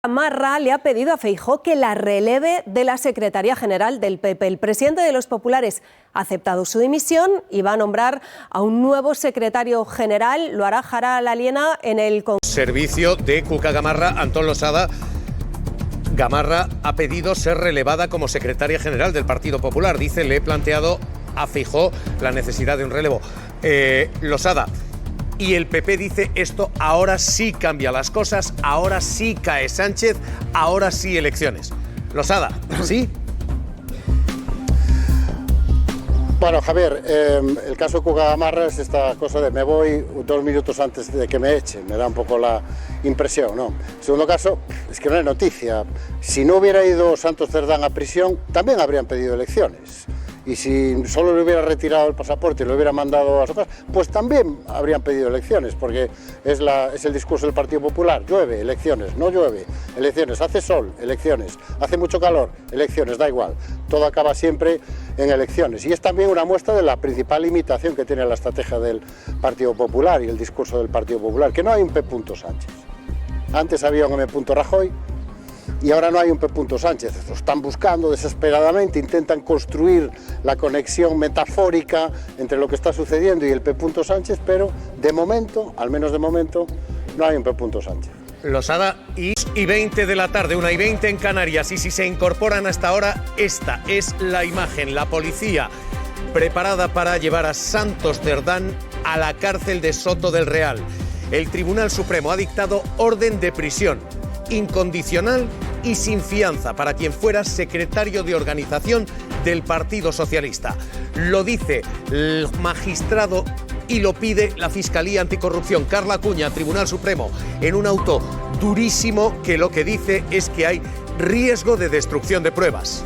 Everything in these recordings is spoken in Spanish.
Gamarra le ha pedido a Feijóo que la releve de la secretaría general del PP. El presidente de los populares ha aceptado su dimisión y va a nombrar a un nuevo secretario general. Lo hará Jara Laliena en el servicio de Cuca Gamarra. Antón Losada. Gamarra ha pedido ser relevada como secretaria general del Partido Popular. Dice, le he planteado a Feijóo la necesidad de un relevo. Losada. Y el PP dice, esto ahora sí cambia las cosas, ahora sí cae Sánchez, ahora sí elecciones. Losada, ¿sí? Bueno, Javier, el caso de Cuca Gamarra es esta cosa de me voy 2 minutos antes de que me echen, me da un poco la impresión, ¿no? Segundo caso, es que no hay noticia. Si no hubiera ido Santos Cerdán a prisión, también habrían pedido elecciones. Y si solo le hubiera retirado el pasaporte y lo hubiera mandado a su casa, pues también habrían pedido elecciones, porque es el discurso del Partido Popular. Llueve, elecciones, no llueve, elecciones, hace sol, elecciones, hace mucho calor, elecciones, da igual. Todo acaba siempre en elecciones. Y es también una muestra de la principal limitación que tiene la estrategia del Partido Popular y el discurso del Partido Popular, que no hay un P. Sánchez. Antes había un M. Rajoy, y ahora no hay un P. Sánchez. Lo están buscando desesperadamente, intentan construir la conexión metafórica entre lo que está sucediendo y el P. Sánchez, pero de momento, al menos de momento, no hay un P. Sánchez. Losada, y 20 de la tarde, 1:20 en Canarias, y si se incorporan hasta ahora, esta es la imagen, la policía preparada para llevar a Santos Cerdán a la cárcel de Soto del Real. El Tribunal Supremo ha dictado orden de prisión incondicional y sin fianza para quien fuera secretario de organización del Partido Socialista. Lo dice el magistrado y lo pide la Fiscalía Anticorrupción. Carla Acuña, Tribunal Supremo, en un auto durísimo que lo que dice es que hay riesgo de destrucción de pruebas.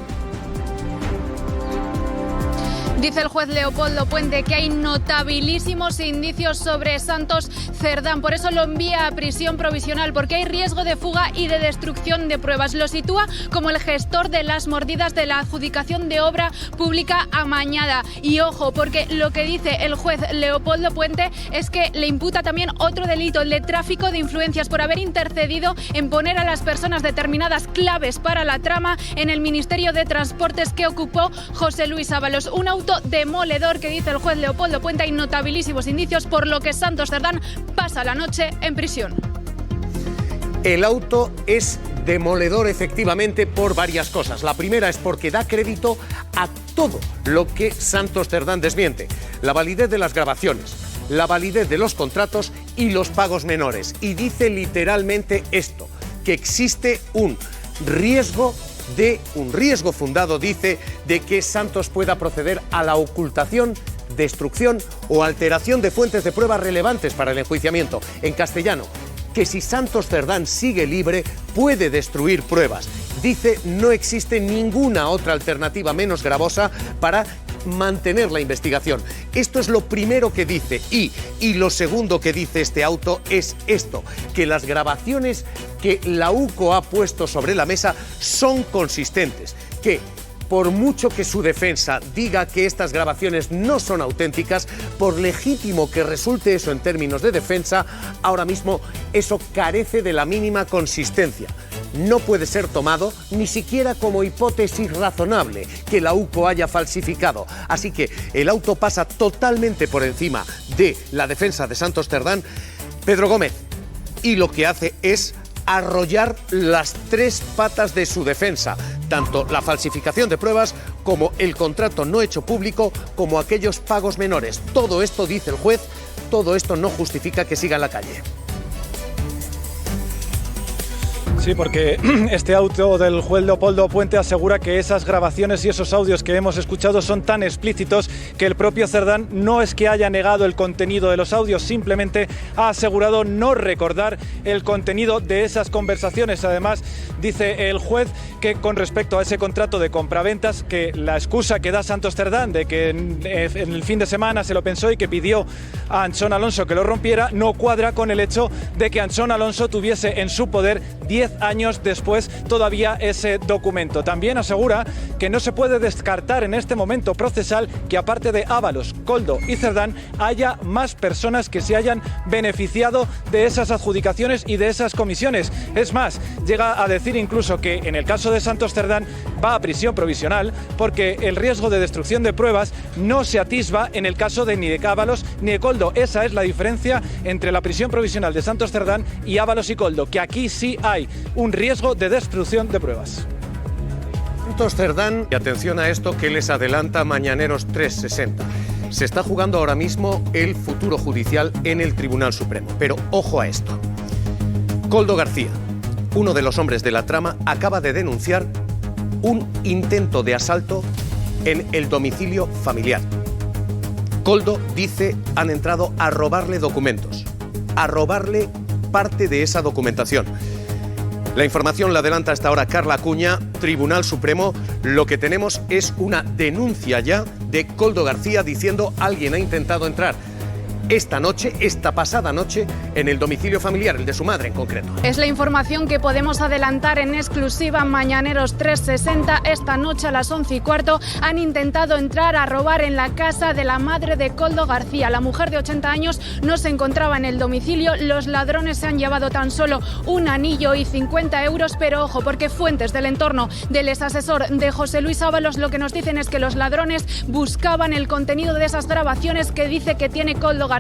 Dice el juez Leopoldo Puente que hay notabilísimos indicios sobre Santos Cerdán. Por eso lo envía a prisión provisional, porque hay riesgo de fuga y de destrucción de pruebas. Lo sitúa como el gestor de las mordidas de la adjudicación de obra pública amañada. Y ojo, porque lo que dice el juez Leopoldo Puente es que le imputa también otro delito, el de tráfico de influencias, por haber intercedido en poner a las personas determinadas claves para la trama en el Ministerio de Transportes que ocupó José Luis Ábalos. Un auto demoledor que dice el juez Leopoldo Puente, hay notabilísimos indicios, por lo que Santos Cerdán pasa la noche en prisión. El auto es demoledor efectivamente por varias cosas. La primera es porque da crédito a todo lo que Santos Cerdán desmiente. La validez de las grabaciones, la validez de los contratos y los pagos menores. Y dice literalmente esto, que existe un riesgo fundado, dice, de que Santos pueda proceder a la ocultación, destrucción o alteración de fuentes de pruebas relevantes para el enjuiciamiento. En castellano, que si Santos Cerdán sigue libre, puede destruir pruebas. Dice, no existe ninguna otra alternativa menos gravosa para mantener la investigación. Esto es lo primero que dice. Y lo segundo que dice este auto es esto, que las grabaciones que la UCO ha puesto sobre la mesa son consistentes, que por mucho que su defensa diga que estas grabaciones no son auténticas, por legítimo que resulte eso en términos de defensa, ahora mismo eso carece de la mínima consistencia. No puede ser tomado ni siquiera como hipótesis razonable que la UCO haya falsificado. Así que el auto pasa totalmente por encima de la defensa de Santos Cerdán, Pedro Gómez, y lo que hace es arrollar las 3 patas de su defensa, tanto la falsificación de pruebas como el contrato no hecho público, como aquellos pagos menores. Todo esto, dice el juez, todo esto no justifica que siga en la calle. Sí, porque este auto del juez Leopoldo Puente asegura que esas grabaciones y esos audios que hemos escuchado son tan explícitos que el propio Cerdán no es que haya negado el contenido de los audios, simplemente ha asegurado no recordar el contenido de esas conversaciones. Además, dice el juez que con respecto a ese contrato de compraventas, que la excusa que da Santos Cerdán de que en el fin de semana se lo pensó y que pidió a Antxón Alonso que lo rompiera, no cuadra con el hecho de que Antxón Alonso tuviese en su poder 10 10 años después todavía ese documento. También asegura que no se puede descartar en este momento procesal que aparte de Ábalos, Koldo y Cerdán haya más personas que se hayan beneficiado de esas adjudicaciones y de esas comisiones. Es más, llega a decir incluso que en el caso de Santos Cerdán va a prisión provisional porque el riesgo de destrucción de pruebas no se atisba en el caso de ni de Ábalos ni de Koldo. Esa es la diferencia entre la prisión provisional de Santos Cerdán y Ábalos y Koldo, que aquí sí hay un riesgo de destrucción de pruebas. Santos Cerdán, y atención a esto que les adelanta Mañaneros 360. Se está jugando ahora mismo el futuro judicial en el Tribunal Supremo. Pero ojo a esto. Koldo García, uno de los hombres de la trama, acaba de denunciar un intento de asalto en el domicilio familiar. Koldo dice han entrado a robarle documentos, a robarle parte de esa documentación. La información la adelanta hasta ahora Carla Acuña, Tribunal Supremo. Lo que tenemos es una denuncia ya de Koldo García diciendo alguien ha intentado entrar esta pasada noche, en el domicilio familiar, el de su madre en concreto. Es la información que podemos adelantar en exclusiva Mañaneros 360. Esta noche a las 11:15 han intentado entrar a robar en la casa de la madre de Koldo García. La mujer de 80 años no se encontraba en el domicilio. Los ladrones se han llevado tan solo un anillo y 50 euros, pero ojo, porque fuentes del entorno del exasesor de José Luis Ábalos lo que nos dicen es que los ladrones buscaban el contenido de esas grabaciones que dice que tiene Koldo García.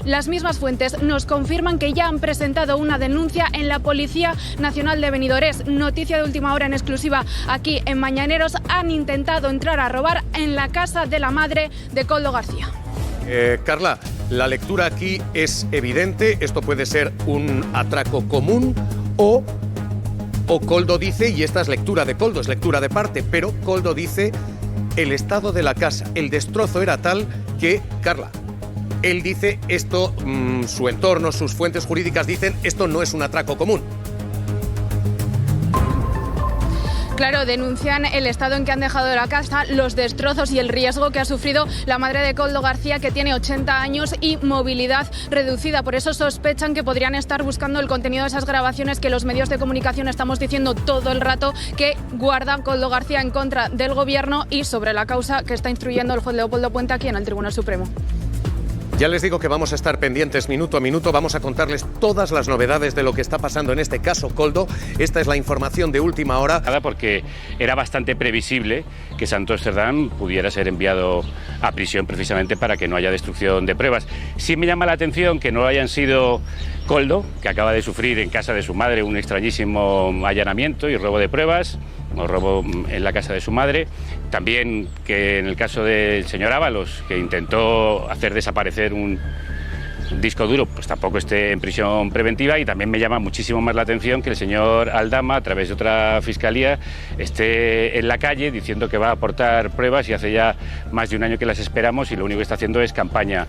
Las mismas fuentes nos confirman que ya han presentado una denuncia en la Policía Nacional de Benidorm. Noticia de última hora en exclusiva aquí en Mañaneros. Han intentado entrar a robar en la casa de la madre de Koldo García. Carla, la lectura aquí es evidente. Esto puede ser un atraco común o Koldo dice, y esta es lectura de Koldo, es lectura de parte, pero Koldo dice el estado de la casa, el destrozo era tal que, Carla, él dice esto, su entorno, sus fuentes jurídicas dicen esto no es un atraco común. Claro, denuncian el estado en que han dejado la casa, los destrozos y el riesgo que ha sufrido la madre de Koldo García, que tiene 80 años y movilidad reducida. Por eso sospechan que podrían estar buscando el contenido de esas grabaciones que los medios de comunicación estamos diciendo todo el rato que guarda Koldo García en contra del gobierno y sobre la causa que está instruyendo el juez Leopoldo Puente aquí en el Tribunal Supremo. Ya les digo que vamos a estar pendientes minuto a minuto, vamos a contarles todas las novedades de lo que está pasando en este caso Koldo. Esta es la información de última hora. Porque era bastante previsible que Santos Cerdán pudiera ser enviado a prisión precisamente para que no haya destrucción de pruebas. Sí me llama la atención que no hayan sido Koldo, que acaba de sufrir en casa de su madre un extrañísimo allanamiento y robo de pruebas, o robo en la casa de su madre. También que en el caso del señor Ábalos, que intentó hacer desaparecer un disco duro, pues tampoco esté en prisión preventiva. Y también me llama muchísimo más la atención que el señor Aldama, a través de otra fiscalía, esté en la calle diciendo que va a aportar pruebas, y hace ya más de un año que las esperamos, y lo único que está haciendo es campaña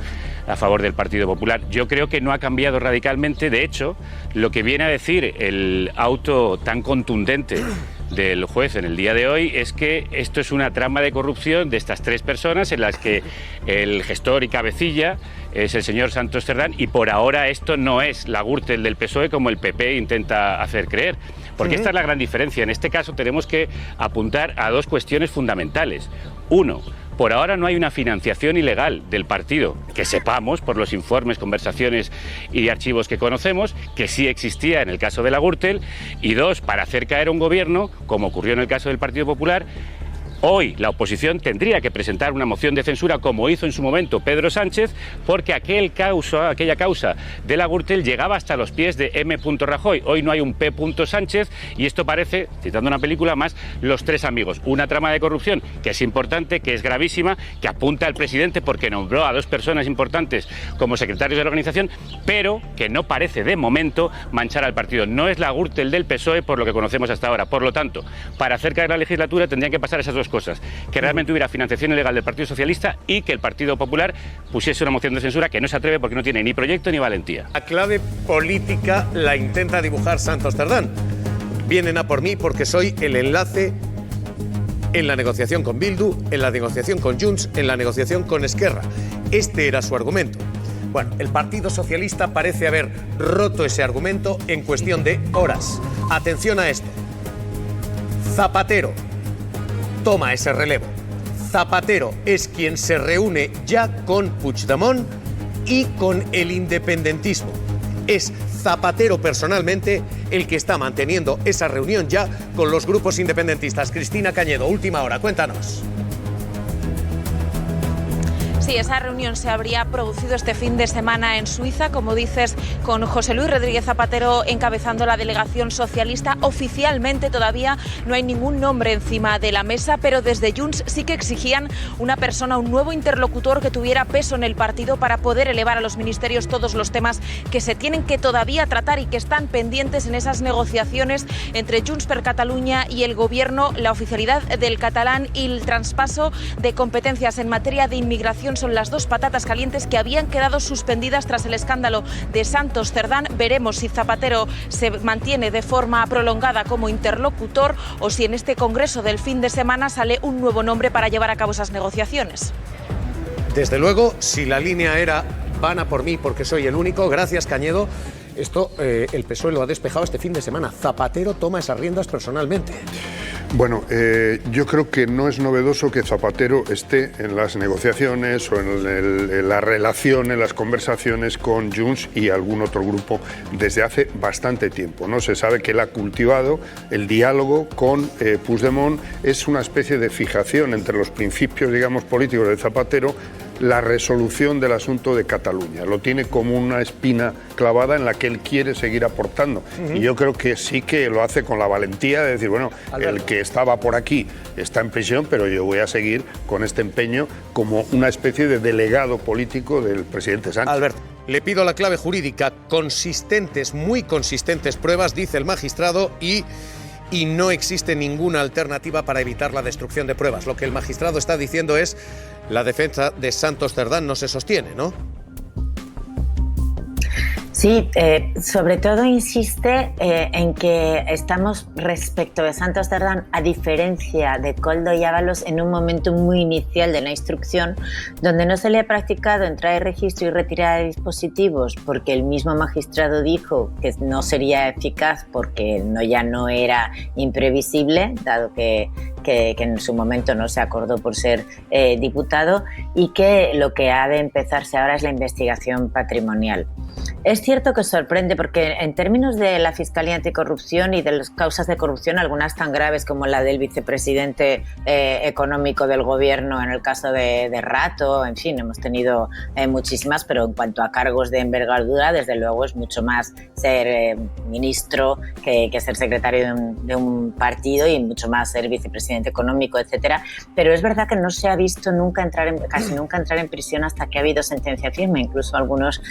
a favor del Partido Popular. Yo creo que no ha cambiado radicalmente. De hecho, lo que viene a decir el auto tan contundente del juez en el día de hoy es que esto es una trama de corrupción de estas tres personas, en las que el gestor y cabecilla es el señor Santos Cerdán, y por ahora esto no es la Gürtel del PSOE como el PP intenta hacer creer. Porque esta es la gran diferencia. En este caso tenemos que apuntar a dos cuestiones fundamentales. Uno, por ahora no hay una financiación ilegal del partido, que sepamos por los informes, conversaciones y archivos que conocemos, que sí existía en el caso de la Gürtel. Y dos, para hacer caer a un gobierno, como ocurrió en el caso del Partido Popular, hoy la oposición tendría que presentar una moción de censura, como hizo en su momento Pedro Sánchez, porque aquella causa de la Gürtel llegaba hasta los pies de M. Rajoy. Hoy no hay un P. Sánchez, y esto parece, citando una película más, Los Tres Amigos. Una trama de corrupción que es importante, que es gravísima, que apunta al presidente porque nombró a dos personas importantes como secretarios de la organización, pero que no parece de momento manchar al partido. No es la Gürtel del PSOE por lo que conocemos hasta ahora. Por lo tanto, para hacer caer la legislatura tendrían que pasar esas dos cosas: que realmente hubiera financiación ilegal del Partido Socialista y que el Partido Popular pusiese una moción de censura, que no se atreve porque no tiene ni proyecto ni valentía. La clave política la intenta dibujar Santos Cerdán. Vienen a por mí porque soy el enlace en la negociación con Bildu, en la negociación con Junts, en la negociación con Esquerra. Este era su argumento. Bueno, el Partido Socialista parece haber roto ese argumento en cuestión de horas. Atención a esto. Zapatero toma ese relevo. Zapatero es quien se reúne ya con Puigdemont y con el independentismo. Es Zapatero personalmente el que está manteniendo esa reunión ya con los grupos independentistas. Cristina Cañedo, última hora, cuéntanos. Sí, esa reunión se habría producido este fin de semana en Suiza, como dices, con José Luis Rodríguez Zapatero encabezando la delegación socialista. Oficialmente todavía no hay ningún nombre encima de la mesa, pero desde Junts sí que exigían una persona, un nuevo interlocutor que tuviera peso en el partido para poder elevar a los ministerios todos los temas que se tienen que todavía tratar y que están pendientes en esas negociaciones entre Junts per Catalunya y el Gobierno. La oficialidad del catalán y el traspaso de competencias en materia de inmigración son las dos patatas calientes que habían quedado suspendidas tras el escándalo de Santos Cerdán. Veremos si Zapatero se mantiene de forma prolongada como interlocutor o si en este congreso del fin de semana sale un nuevo nombre para llevar a cabo esas negociaciones. Desde luego, si la línea era van a por mí porque soy el único, gracias Cañedo, esto el PSOE lo ha despejado este fin de semana. Zapatero toma esas riendas personalmente. Bueno, yo creo que no es novedoso que Zapatero esté en las negociaciones o en la relación, en las conversaciones con Junts y algún otro grupo desde hace bastante tiempo, ¿no? Se sabe que él ha cultivado el diálogo con Puigdemont, es una especie de fijación entre los principios, digamos, políticos de Zapatero, la resolución del asunto de Cataluña. Lo tiene como una espina clavada en la que él quiere seguir aportando. Y yo creo que sí que lo hace con la valentía de decir, bueno, el que estaba por aquí está en prisión, pero yo voy a seguir con este empeño como una especie de delegado político del presidente Sánchez. Alberto, le pido la clave jurídica, consistentes, muy consistentes pruebas, dice el magistrado, y no existe ninguna alternativa para evitar la destrucción de pruebas. Lo que el magistrado está diciendo es la defensa de Santos Cerdán no se sostiene, ¿no? Sí, sobre todo insiste en que estamos respecto de Santos Cerdán, a diferencia de Koldo y Ábalos, en un momento muy inicial de la instrucción, donde no se le ha practicado entrada de registro y retirada de dispositivos, porque el mismo magistrado dijo que no sería eficaz porque ya no era imprevisible, dado que en su momento no se acordó por ser diputado, y que lo que ha de empezarse ahora es la investigación patrimonial. Es cierto que sorprende porque en términos de la Fiscalía Anticorrupción y de las causas de corrupción, algunas tan graves como la del vicepresidente económico del gobierno en el caso de Rato, en fin, hemos tenido muchísimas, pero en cuanto a cargos de envergadura, desde luego es mucho más ser ministro que ser secretario de un partido, y mucho más ser vicepresidente económico, etcétera. Pero es verdad que no se ha visto casi nunca entrar en prisión hasta que ha habido sentencia firme, incluso algunos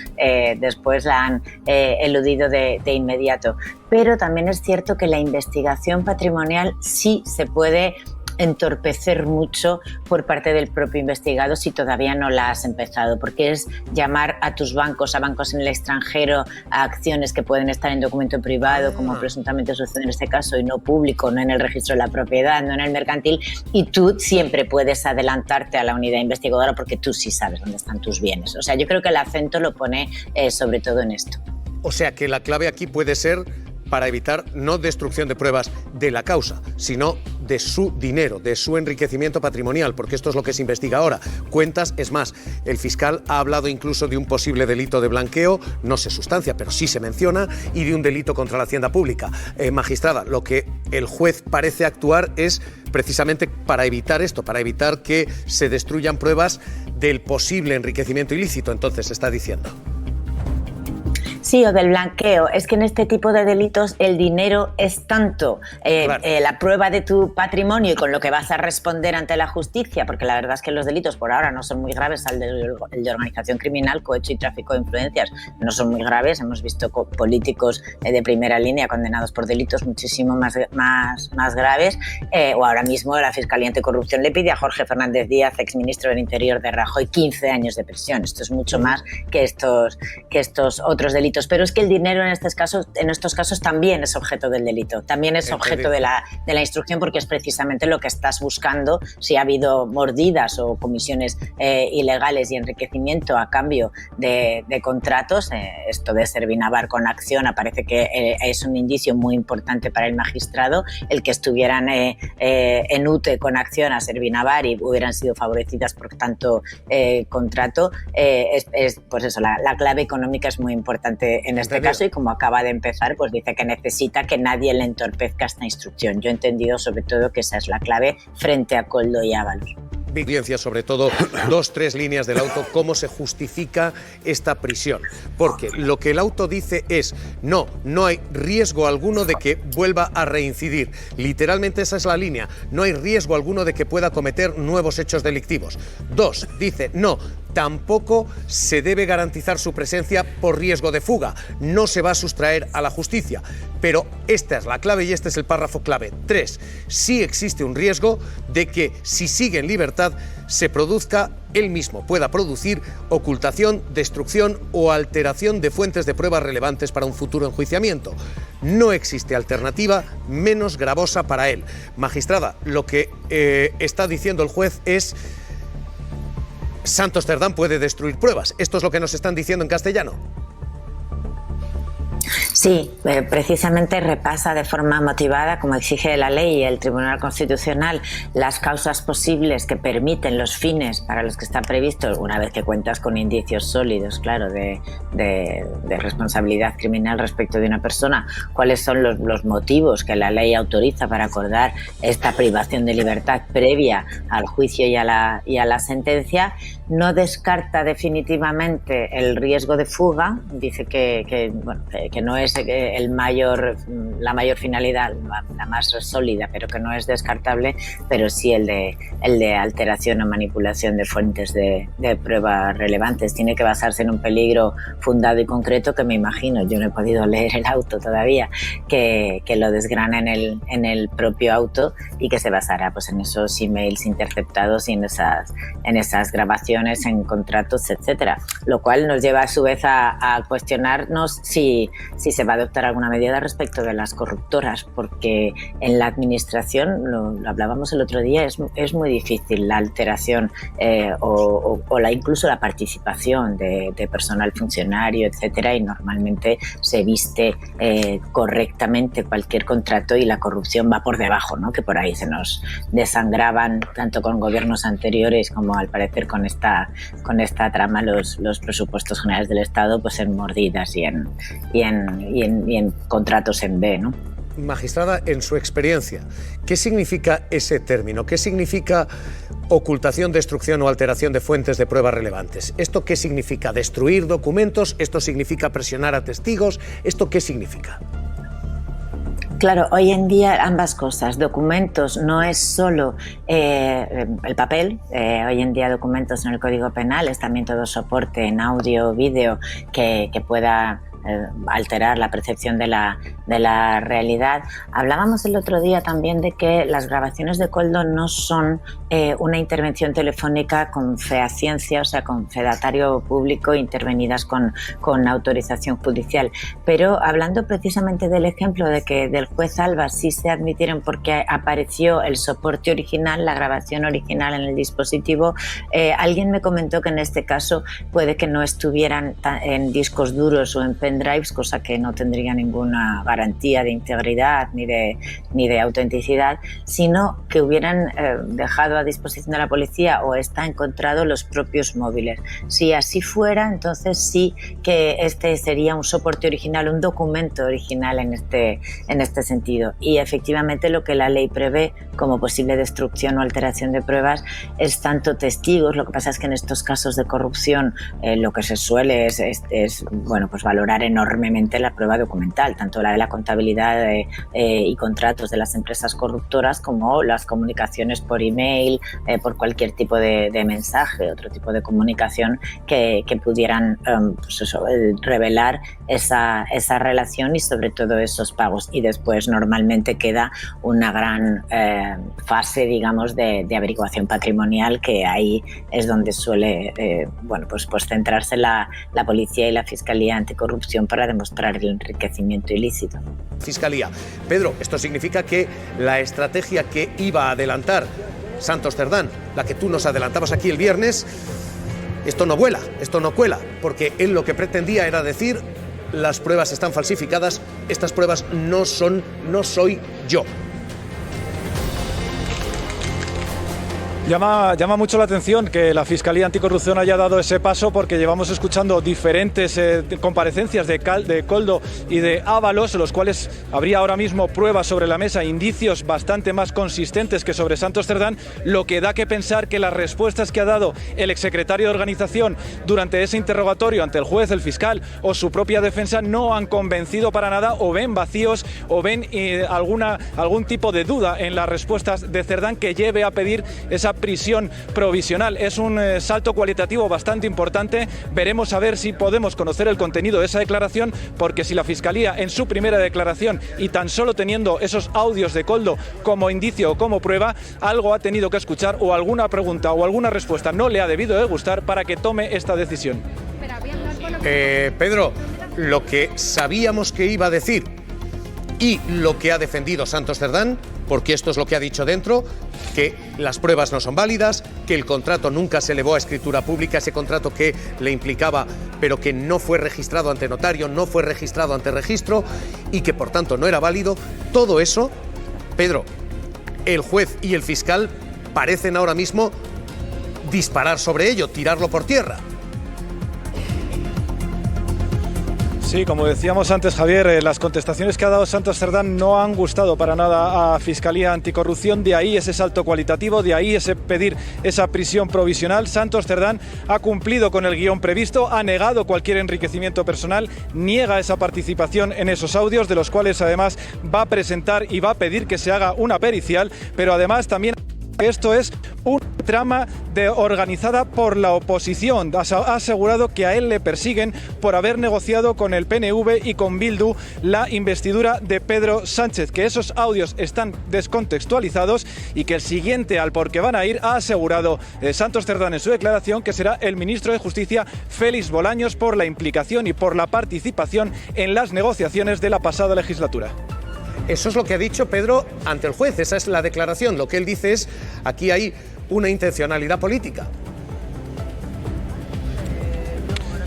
después la han eludido de inmediato. Pero también es cierto que la investigación patrimonial sí se puede entorpecer mucho por parte del propio investigado si todavía no la has empezado, porque es llamar a tus bancos, a bancos en el extranjero, a acciones que pueden estar en documento privado, como presuntamente sucede en este caso, y no público, no en el registro de la propiedad, no en el mercantil, y tú siempre puedes adelantarte a la unidad investigadora porque tú sí sabes dónde están tus bienes. O sea, yo creo que el acento lo pone sobre todo en esto. O sea que la clave aquí puede ser para evitar no destrucción de pruebas de la causa, sino de su dinero, de su enriquecimiento patrimonial, porque esto es lo que se investiga ahora. Cuentas, es más, el fiscal ha hablado incluso de un posible delito de blanqueo, no se sustancia, pero sí se menciona, y de un delito contra la hacienda pública. Magistrada, lo que el juez parece actuar es precisamente para evitar esto, para evitar que se destruyan pruebas del posible enriquecimiento ilícito, entonces se está diciendo. Sí, o del blanqueo. Es que en este tipo de delitos el dinero es tanto la prueba de tu patrimonio y con lo que vas a responder ante la justicia, porque la verdad es que los delitos por ahora no son muy graves, el de organización criminal, cohecho y tráfico de influencias no son muy graves. Hemos visto políticos de primera línea condenados por delitos muchísimo más graves, o ahora mismo la Fiscalía Anticorrupción le pide a Jorge Fernández Díaz, exministro del Interior de Rajoy, 15 años de prisión. Esto es mucho más que estos otros delitos delitos. Pero es que el dinero en estos casos también es objeto del delito, también es objeto de la instrucción, porque es precisamente lo que estás buscando. Si ha habido mordidas o comisiones ilegales y enriquecimiento a cambio de contratos, esto de Servinavar con Acciona parece que es un indicio muy importante para el magistrado. El que estuvieran en UTE con Acciona, Servinavar, y hubieran sido favorecidas por tanto contrato, pues eso, la clave económica es muy importante en este caso, y como acaba de empezar, pues dice que necesita que nadie le entorpezca esta instrucción. Yo he entendido sobre todo que esa es la clave frente a Koldo y Ábalos. Evidencia sobre todo 2-3 líneas del auto, cómo se justifica esta prisión. Porque lo que el auto dice es, no hay riesgo alguno de que vuelva a reincidir. Literalmente esa es la línea, no hay riesgo alguno de que pueda cometer nuevos hechos delictivos. 2, dice, no, tampoco se debe garantizar su presencia por riesgo de fuga, no se va a sustraer a la justicia. Pero esta es la clave y este es el párrafo clave. 3, sí existe un riesgo de que si sigue en libertad se produzca, él mismo pueda producir ocultación, destrucción o alteración de fuentes de pruebas relevantes para un futuro enjuiciamiento. No existe alternativa menos gravosa para él. Magistrada, lo que está diciendo el juez es: Santos Cerdán puede destruir pruebas. ¿Esto es lo que nos están diciendo en castellano? Sí, precisamente repasa de forma motivada, como exige la ley y el Tribunal Constitucional, las causas posibles que permiten los fines para los que están previstos, una vez que cuentas con indicios sólidos, claro, de responsabilidad criminal respecto de una persona. ¿Cuáles son los motivos que la ley autoriza para acordar esta privación de libertad previa al juicio y a la sentencia? No descarta definitivamente el riesgo de fuga, dice que no es la mayor finalidad, la más sólida, pero que no es descartable, pero sí el de alteración o manipulación de fuentes de pruebas relevantes. Tiene que basarse en un peligro fundado y concreto que me imagino, yo no he podido leer el auto todavía, que lo desgrana en el propio auto, y que se basará pues en esos emails interceptados y en esas grabaciones, en contratos, etcétera, lo cual nos lleva a su vez a cuestionarnos si se va a adoptar alguna medida respecto de las corruptoras, porque en la administración, lo hablábamos el otro día, es muy difícil la alteración o incluso la participación de personal funcionario, etcétera, y normalmente se viste correctamente cualquier contrato y la corrupción va por debajo, ¿no? Que por ahí se nos desangraban tanto con gobiernos anteriores como al parecer con esta trama los presupuestos generales del Estado, pues en mordidas y en contratos en B, ¿no? Magistrada, en su experiencia, ¿qué significa ese término? ¿Qué significa ocultación, destrucción o alteración de fuentes de pruebas relevantes? ¿Esto qué significa? ¿Destruir documentos? ¿Esto significa presionar a testigos? ¿Esto qué significa? Claro, hoy en día ambas cosas. Documentos no es solo el papel, hoy en día documentos en el Código Penal es también todo soporte en audio, vídeo que pueda alterar la percepción de la realidad. Hablábamos el otro día también de que las grabaciones de Koldo no son una intervención telefónica con fehaciencia, o sea, con fedatario público intervenidas con autorización judicial. Pero hablando precisamente del ejemplo de que del juez Alba sí se admitieron porque apareció el soporte original, la grabación original en el dispositivo, alguien me comentó que en este caso puede que no estuvieran en discos duros o en pendrives, cosa que no tendría ninguna garantía de integridad ni de autenticidad, sino que hubieran dejado a disposición de la policía o está encontrado los propios móviles. Si así fuera, entonces sí que este sería un soporte original, un documento original en este sentido. Y efectivamente lo que la ley prevé como posible destrucción o alteración de pruebas es tanto testigos. Lo que pasa es que en estos casos de corrupción lo que se suele es bueno, pues valorar enormemente la prueba documental, tanto la de la contabilidad y contratos de las empresas corruptoras como las comunicaciones por email, por cualquier tipo de mensaje, otro tipo de comunicación que pudieran pues eso, revelar esa relación y sobre todo esos pagos. Y después normalmente queda una gran fase, digamos, de averiguación patrimonial, que ahí es donde suele bueno, pues centrarse la policía y la Fiscalía Anticorrupción instrucción para demostrar el enriquecimiento ilícito. Fiscalía. Pedro, esto significa que la estrategia que iba a adelantar Santos Cerdán, la que tú nos adelantabas aquí el viernes, esto no vuela, esto no cuela, porque él lo que pretendía era decir: las pruebas están falsificadas, estas pruebas no soy yo. Llama mucho la atención que la Fiscalía Anticorrupción haya dado ese paso, porque llevamos escuchando diferentes comparecencias de Koldo y de Ábalos, en los cuales habría ahora mismo pruebas sobre la mesa, indicios bastante más consistentes que sobre Santos Cerdán, lo que da que pensar que las respuestas que ha dado el exsecretario de Organización durante ese interrogatorio ante el juez, el fiscal o su propia defensa no han convencido para nada, o ven vacíos o ven algún tipo de duda en las respuestas de Cerdán que lleve a pedir esa prisión provisional. Es un salto cualitativo bastante importante. Veremos a ver si podemos conocer el contenido de esa declaración, porque si la Fiscalía en su primera declaración, y tan solo teniendo esos audios de Koldo como indicio o como prueba, algo ha tenido que escuchar, o alguna pregunta o alguna respuesta no le ha debido de gustar para que tome esta decisión. Pedro, lo que sabíamos que iba a decir y lo que ha defendido Santos Cerdán, porque esto es lo que ha dicho dentro, que las pruebas no son válidas, que el contrato nunca se elevó a escritura pública, ese contrato que le implicaba, pero que no fue registrado ante notario, no fue registrado ante registro y que por tanto no era válido. Todo eso, Pedro, el juez y el fiscal parecen ahora mismo disparar sobre ello, tirarlo por tierra. Sí, como decíamos antes, Javier, las contestaciones que ha dado Santos Cerdán no han gustado para nada a Fiscalía Anticorrupción, de ahí ese salto cualitativo, de ahí ese pedir esa prisión provisional. Santos Cerdán ha cumplido con el guión previsto, ha negado cualquier enriquecimiento personal, niega esa participación en esos audios, de los cuales además va a presentar y va a pedir que se haga una pericial, pero además también esto es una trama organizada por la oposición. Ha asegurado que a él le persiguen por haber negociado con el PNV y con Bildu la investidura de Pedro Sánchez, que esos audios están descontextualizados y que el siguiente al por qué van a ir, ha asegurado Santos Cerdán en su declaración, que será el ministro de Justicia Félix Bolaños, por la implicación y por la participación en las negociaciones de la pasada legislatura. Eso es lo que ha dicho Pedro ante el juez, esa es la declaración. Lo que él dice es: aquí hay una intencionalidad política.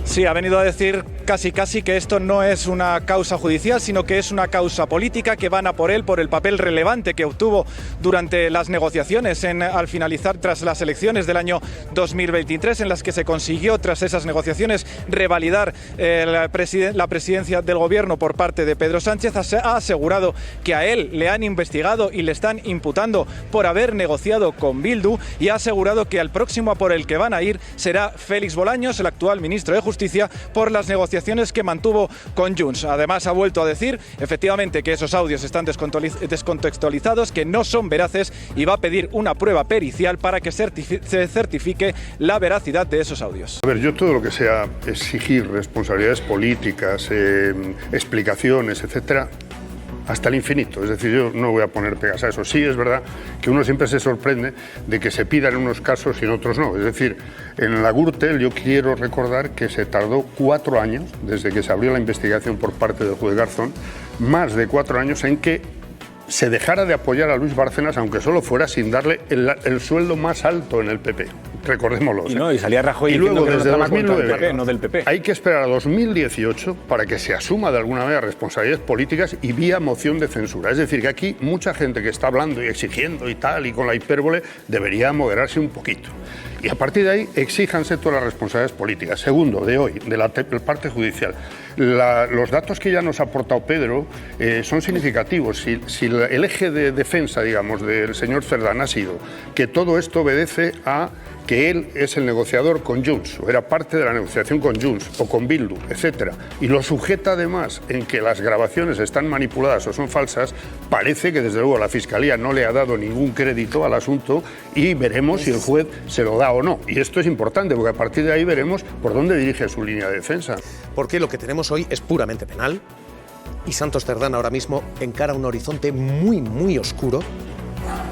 Sí, ha venido a decir casi que esto no es una causa judicial, sino que es una causa política, que van a por él por el papel relevante que obtuvo durante las negociaciones al finalizar tras las elecciones del año 2023, en las que se consiguió, tras esas negociaciones, revalidar la presidencia del gobierno por parte de Pedro Sánchez. Ha asegurado que a él le han investigado y le están imputando por haber negociado con Bildu, y ha asegurado que al próximo a por el que van a ir será Félix Bolaños, el actual ministro de Justicia, por las negociaciones que mantuvo con Junts. Además, ha vuelto a decir efectivamente que esos audios están descontextualizados, que no son veraces, y va a pedir una prueba pericial para que se certifique la veracidad de esos audios. A ver, yo todo lo que sea exigir responsabilidades políticas, explicaciones, etcétera, hasta el infinito. Es decir, yo no voy a poner pegas a eso. Sí, es verdad que uno siempre se sorprende de que se pidan en unos casos y en otros no. Es decir, en la Gürtel yo quiero recordar que se tardó 4 años, desde que se abrió la investigación por parte del juez Garzón, más de 4 años en que se dejara de apoyar a Luis Bárcenas, aunque solo fuera sin darle el sueldo más alto en el PP. Recordémoslo. Y salía Rajoy y luego, diciendo desde 2009, no del PP. Hay que esperar a 2018 para que se asuma de alguna manera responsabilidades políticas y vía moción de censura. Es decir, que aquí mucha gente que está hablando y exigiendo y tal, y con la hipérbole, debería moderarse un poquito. Y a partir de ahí, exíjanse todas las responsabilidades políticas. Segundo, de hoy, de la parte judicial. Los datos que ya nos ha aportado Pedro son significativos. Si el eje de defensa, digamos, del señor Cerdán ha sido que todo esto obedece a que él es el negociador con Junts, o era parte de la negociación con Junts, o con Bildu, etcétera, y lo sujeta además en que las grabaciones están manipuladas o son falsas, parece que desde luego la Fiscalía no le ha dado ningún crédito al asunto, y veremos si el juez se lo da o no. Y esto es importante, porque a partir de ahí veremos por dónde dirige su línea de defensa. Porque lo que tenemos hoy es puramente penal, y Santos Cerdán ahora mismo encara un horizonte muy, muy oscuro.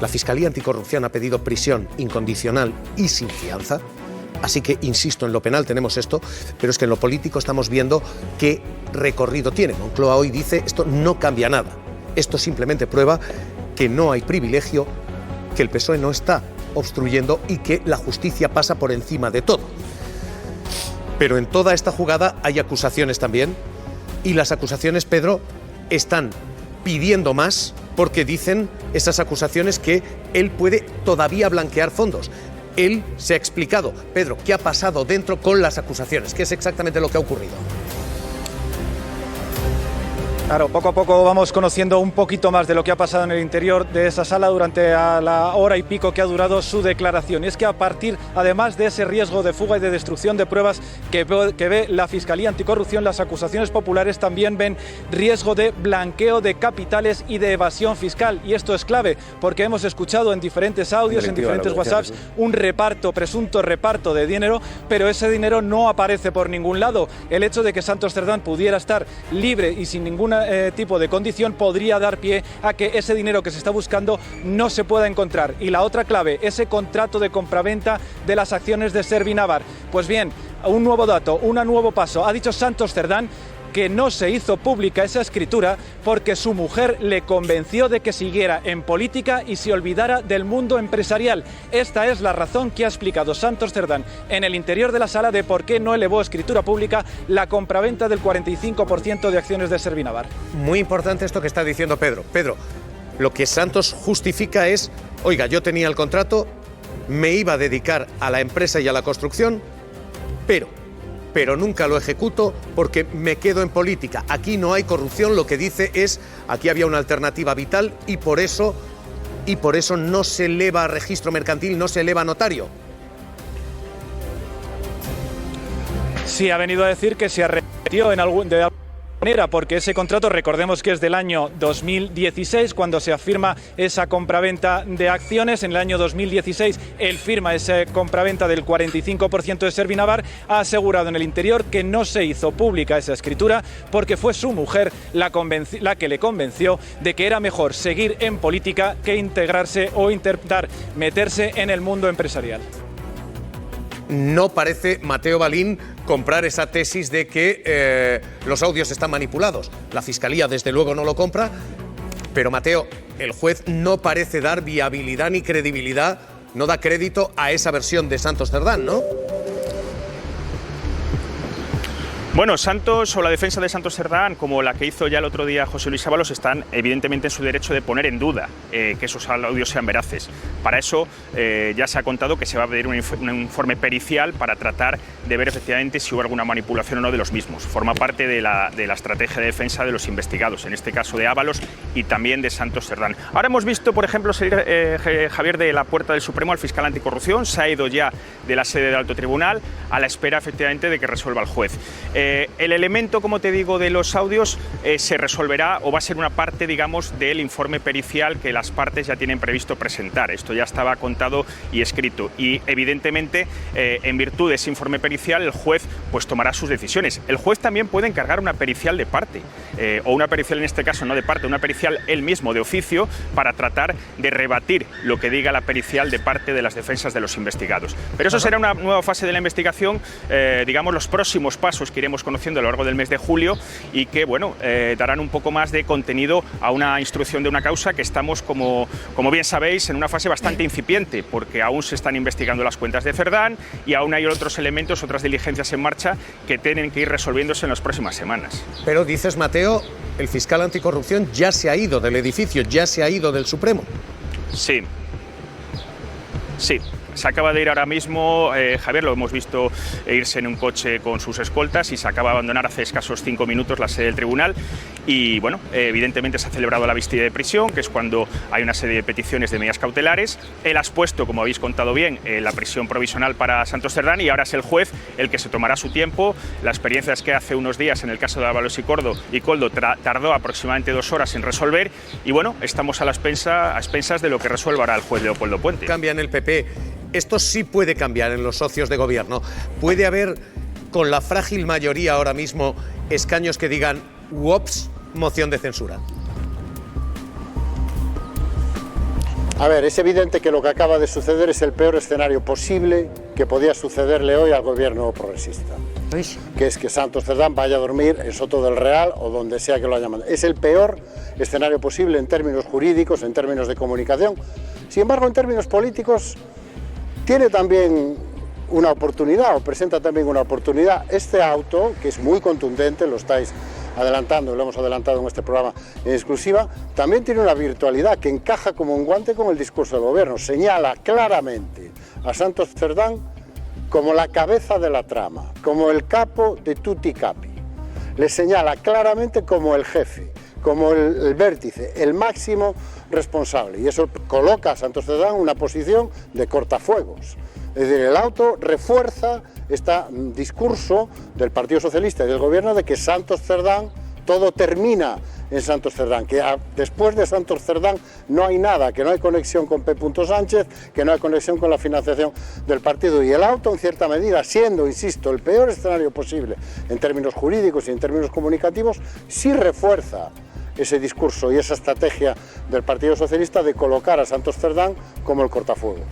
La Fiscalía Anticorrupción ha pedido prisión incondicional y sin fianza. Así que, insisto, en lo penal tenemos esto, pero es que en lo político estamos viendo qué recorrido tiene. Moncloa hoy dice, esto no cambia nada. Esto simplemente prueba que no hay privilegio, que el PSOE no está obstruyendo y que la justicia pasa por encima de todo. Pero en toda esta jugada hay acusaciones también, y las acusaciones, Pedro, están pidiendo más porque dicen esas acusaciones que él puede todavía blanquear fondos. Él se ha explicado. Pedro, ¿qué ha pasado dentro con las acusaciones? ¿Qué es exactamente lo que ha ocurrido? Claro, poco a poco vamos conociendo un poquito más de lo que ha pasado en el interior de esa sala durante la hora y pico que ha durado su declaración. Y es que a partir, además de ese riesgo de fuga y de destrucción de pruebas que ve la Fiscalía Anticorrupción, las acusaciones populares también ven riesgo de blanqueo de capitales y de evasión fiscal. Y esto es clave, porque hemos escuchado en diferentes audios, en diferentes WhatsApps, un presunto reparto de dinero, pero ese dinero no aparece por ningún lado. El hecho de que Santos Cerdán pudiera estar libre y sin ninguna tipo de condición podría dar pie a que ese dinero que se está buscando no se pueda encontrar. Y la otra clave, ese contrato de compraventa de las acciones de Servinavar. Pues bien, un nuevo dato, un nuevo paso. Ha dicho Santos Cerdán que no se hizo pública esa escritura porque su mujer le convenció de que siguiera en política y se olvidara del mundo empresarial. Esta es la razón que ha explicado Santos Cerdán en el interior de la sala de por qué no elevó a escritura pública la compraventa del 45% de acciones de Servinavar. Muy importante esto que está diciendo Pedro. Pedro, lo que Santos justifica es, oiga, yo tenía el contrato, me iba a dedicar a la empresa y a la construcción, pero nunca lo ejecuto porque me quedo en política. Aquí no hay corrupción, lo que dice es, aquí había una alternativa vital y por eso no se eleva a registro mercantil, no se eleva a notario. Sí, ha venido a decir que se arrepintió de alguna manera, porque ese contrato, recordemos que es del año 2016, cuando se afirma esa compraventa de acciones. En el año 2016 él firma esa compraventa del 45% de Servinavar. Ha asegurado en el interior que no se hizo pública esa escritura porque fue su mujer la que le convenció de que era mejor seguir en política que integrarse o intentar meterse en el mundo empresarial. No parece, Mateo Balín, comprar esa tesis de que los audios están manipulados. La Fiscalía, desde luego, no lo compra, pero, Mateo, el juez no parece dar viabilidad ni credibilidad, no da crédito a esa versión de Santos Cerdán, ¿no? Bueno, Santos o la defensa de Santos Cerdán, como la que hizo ya el otro día José Luis Ábalos, están evidentemente en su derecho de poner en duda que esos audios sean veraces. Para eso ya se ha contado que se va a pedir un informe pericial para tratar de ver efectivamente si hubo alguna manipulación o no de los mismos. Forma parte de la estrategia de defensa de los investigados, en este caso de Ábalos y también de Santos Cerdán. Ahora hemos visto, por ejemplo, salir Javier de la puerta del Supremo al fiscal anticorrupción, se ha ido ya de la sede del Alto Tribunal a la espera efectivamente de que resuelva el juez. El elemento, como te digo, de los audios se resolverá o va a ser una parte, digamos, del informe pericial que las partes ya tienen previsto presentar. Esto ya estaba contado y escrito y, evidentemente, en virtud de ese informe pericial, el juez pues tomará sus decisiones. El juez también puede encargar una pericial de parte o una pericial, en este caso no de parte, una pericial él mismo de oficio para tratar de rebatir lo que diga la pericial de parte de las defensas de los investigados. Pero eso será una nueva fase de la investigación, digamos, los próximos pasos que iremos conociendo a lo largo del mes de julio y que, bueno, darán un poco más de contenido a una instrucción de una causa que estamos, como bien sabéis, en una fase bastante incipiente, porque aún se están investigando las cuentas de Cerdán y aún hay otros elementos, otras diligencias en marcha que tienen que ir resolviéndose en las próximas semanas. Pero dices, Mateo, el fiscal anticorrupción ya se ha ido del edificio, ya se ha ido del Supremo. Sí. Sí. Se acaba de ir ahora mismo, Javier, lo hemos visto irse en un coche con sus escoltas y se acaba de abandonar hace escasos 5 minutos la sede del tribunal y, bueno, evidentemente se ha celebrado la vistilla de prisión, que es cuando hay una serie de peticiones de medidas cautelares. Él ha expuesto, como habéis contado bien, la prisión provisional para Santos Cerdán y ahora es el juez el que se tomará su tiempo. La experiencia es que hace unos días, en el caso de Ábalos y Coldo, tardó aproximadamente 2 horas en resolver y, bueno, estamos a expensas de lo que resuelva ahora el juez Leopoldo Puente. Cambia en el PP. Esto sí puede cambiar en los socios de gobierno. Puede haber, con la frágil mayoría ahora mismo, escaños que digan «uops, moción de censura». A ver, es evidente que lo que acaba de suceder es el peor escenario posible que podía sucederle hoy al gobierno progresista, que es que Santos Cerdán vaya a dormir en Soto del Real o donde sea que lo haya mandado. Es el peor escenario posible en términos jurídicos, en términos de comunicación. Sin embargo, en términos políticos, tiene también una oportunidad, o presenta también una oportunidad. Este auto, que es muy contundente, lo estáis adelantando, lo hemos adelantado en este programa en exclusiva, también tiene una virtualidad que encaja como un guante con el discurso del gobierno. Señala claramente a Santos Cerdán como la cabeza de la trama, como el capo de tutti capi. Le señala claramente como el jefe, como el vértice, el máximo responsable. Y eso coloca a Santos Cerdán en una posición de cortafuegos. Es decir, el auto refuerza este discurso del Partido Socialista y del Gobierno de que Santos Cerdán, todo termina en Santos Cerdán, que después de Santos Cerdán no hay nada, que no hay conexión con P. Sánchez, que no hay conexión con la financiación del partido. Y el auto, en cierta medida, siendo, insisto, el peor escenario posible en términos jurídicos y en términos comunicativos, sí refuerza ese discurso y esa estrategia del Partido Socialista de colocar a Santos Cerdán como el cortafuegos.